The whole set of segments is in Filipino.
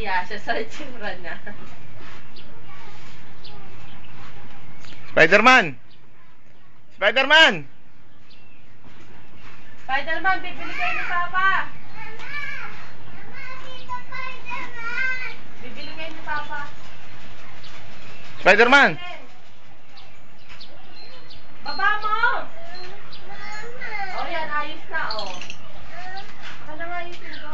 nahiya siya sa itsura niya. Spider-Man! Spider-Man! Spider-Man, bibili kayo ni Papa. Bibili kayo ni Papa. Spider-Man! Baba mo! Oh, yan, ayos na, oh. Baka nang ayusin ko.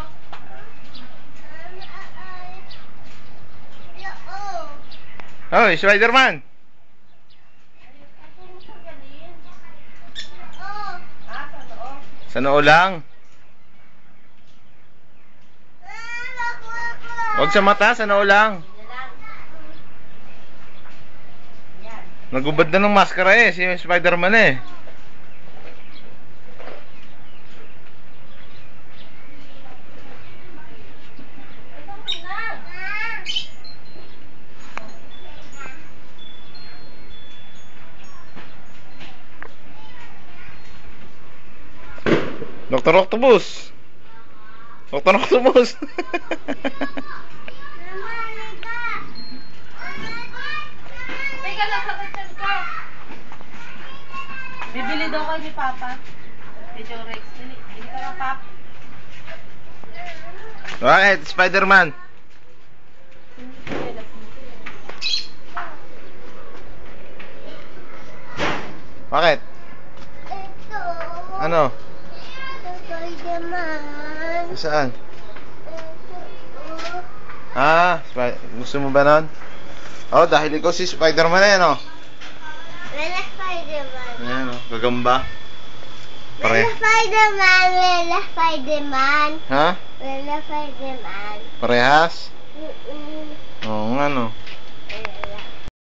Hoy, Spider-Man! Sa noo lang. Huwag sa mata, sa noo lang. Nagubad na ng maskara eh, si Spider-Man eh. Dr. Octopus. Dr. Octopus. Teka lang, sakit ko. Bibili daw kayo ni Papa. Medyo Rex. Bili ka ng Pap. Bakit, Spider-Man? Bakit? Ito. Ano? Spider-Man. Saan? Ito. Gusto mo ba nun? Oh, dahil ikaw si Spider-Man eh, no? Wala Spider-Man. Ayan, no? Gagamba. Wala Spider-Man. Wala Spider-Man. Ha? Wala Spider-Man. Parehas? Mm-mm. Oo nga, no?